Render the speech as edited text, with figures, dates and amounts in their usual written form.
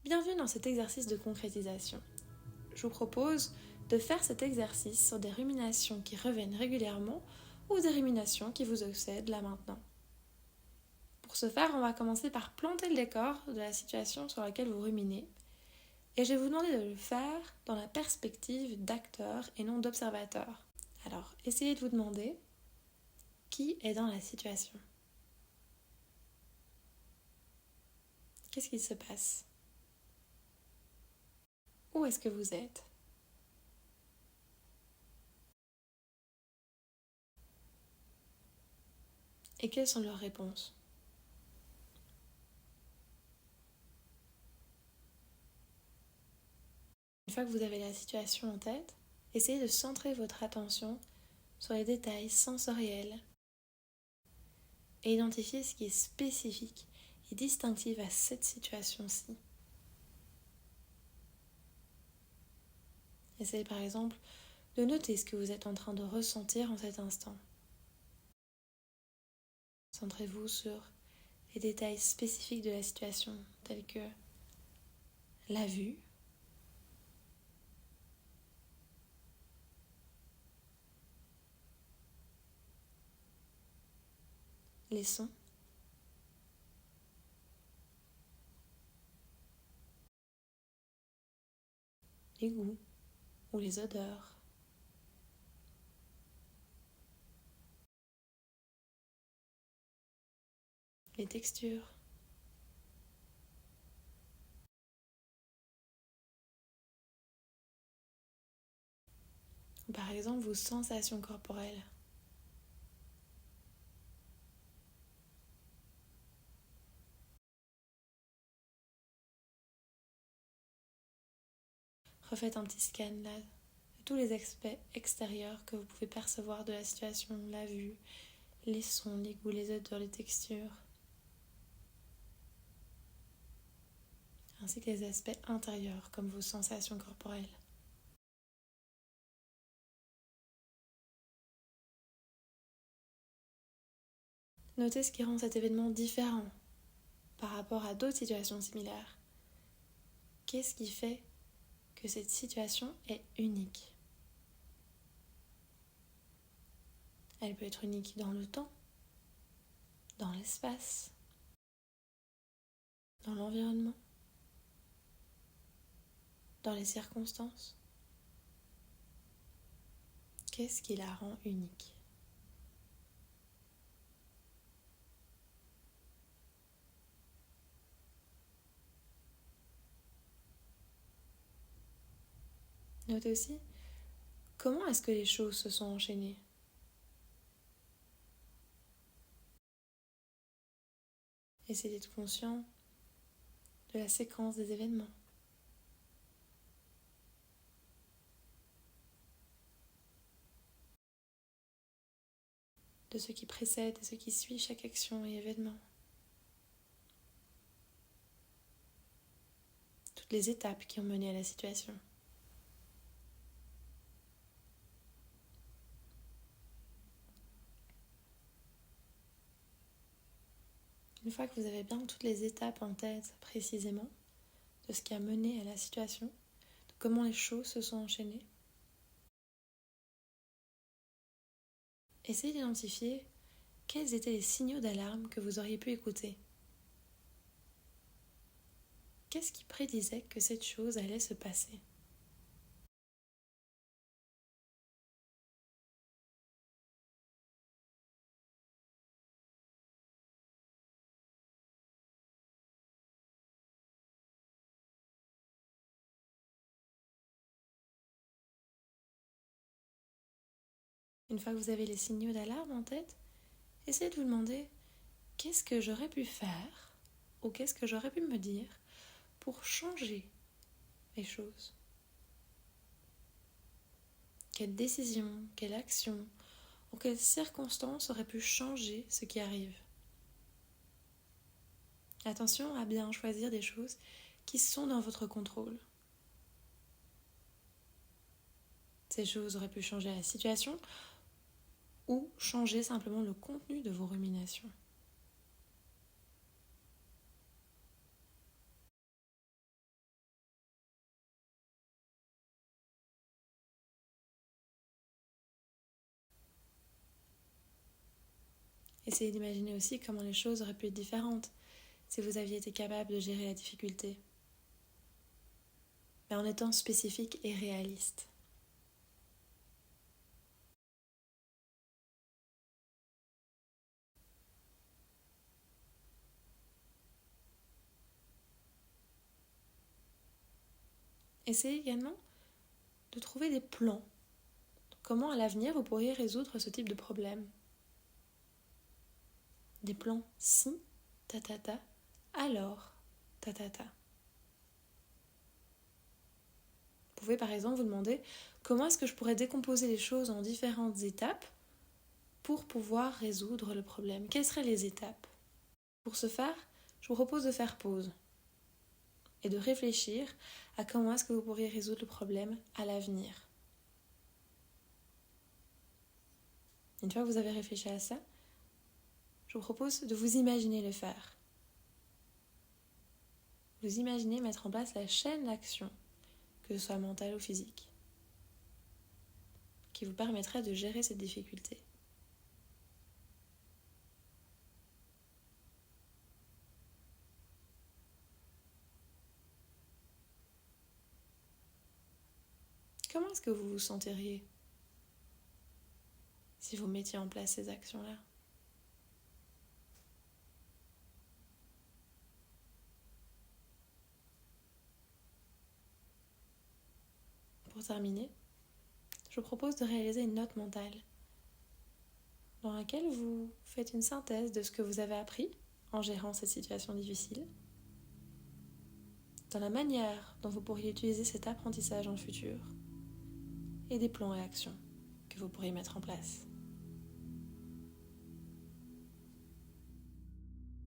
Bienvenue dans cet exercice de concrétisation. Je vous propose de faire cet exercice sur des ruminations qui reviennent régulièrement ou des ruminations qui vous obsèdent là maintenant. Pour ce faire, on va commencer par planter le décor de la situation sur laquelle vous ruminez et je vais vous demander de le faire dans la perspective d'acteur et non d'observateur. Alors, essayez de vous demander qui est dans la situation. Qu'est-ce qui se passe? Où est-ce que vous êtes? Et quelles sont leurs réponses? Une fois que vous avez la situation en tête, essayez de centrer votre attention sur les détails sensoriels et identifier ce qui est spécifique et distinctif à cette situation-ci. Essayez par exemple de noter ce que vous êtes en train de ressentir en cet instant. Centrez-vous sur les détails spécifiques de la situation, tels que la vue, les sons, les goûts ou les odeurs, les textures. Ou par exemple vos sensations corporelles. Refaites un petit scan là de tous les aspects extérieurs que vous pouvez percevoir de la situation, la vue, les sons, les goûts, les odeurs, les textures, ainsi que les aspects intérieurs comme vos sensations corporelles. Notez ce qui rend cet événement différent par rapport à d'autres situations similaires. Qu'est-ce qui fait que cette situation est unique? Elle peut être unique dans le temps, dans l'espace, dans l'environnement, dans les circonstances. Qu'est-ce qui la rend unique? Notez aussi comment est-ce que les choses se sont enchaînées. Essayez d'être conscient de la séquence des événements. De ce qui précède et ce qui suit chaque action et événement. Toutes les étapes qui ont mené à la situation. Une fois que vous avez bien toutes les étapes en tête précisément, de ce qui a mené à la situation, de comment les choses se sont enchaînées, essayez d'identifier quels étaient les signaux d'alarme que vous auriez pu écouter. Qu'est-ce qui prédisait que cette chose allait se passer? Une fois que vous avez les signaux d'alarme en tête, essayez de vous demander qu'est-ce que j'aurais pu faire ou qu'est-ce que j'aurais pu me dire pour changer les choses. Quelle décision, quelle action ou quelles circonstances auraient pu changer ce qui arrive. Attention à bien choisir des choses qui sont dans votre contrôle. Ces choses auraient pu changer la situation ou changer simplement le contenu de vos ruminations. Essayez d'imaginer aussi comment les choses auraient pu être différentes si vous aviez été capable de gérer la difficulté, mais en étant spécifique et réaliste. Essayez également de trouver des plans. Comment à l'avenir vous pourriez résoudre ce type de problème. Des plans si, alors, Vous pouvez par exemple vous demander comment est-ce que je pourrais décomposer les choses en différentes étapes pour pouvoir résoudre le problème. Quelles seraient les étapes? Pour ce faire, je vous propose de faire pause et de réfléchir à comment est-ce que vous pourriez résoudre le problème à l'avenir. Une fois que vous avez réfléchi à ça, je vous propose de vous imaginer le faire. Vous imaginez mettre en place la chaîne d'action, que ce soit mentale ou physique, qui vous permettrait de gérer cette difficulté. Comment est-ce que vous vous sentiriez si vous mettiez en place ces actions-là? Pour terminer, je vous propose de réaliser une note mentale dans laquelle vous faites une synthèse de ce que vous avez appris en gérant cette situation difficile, dans la manière dont vous pourriez utiliser cet apprentissage en futur et des plans et actions que vous pourriez mettre en place.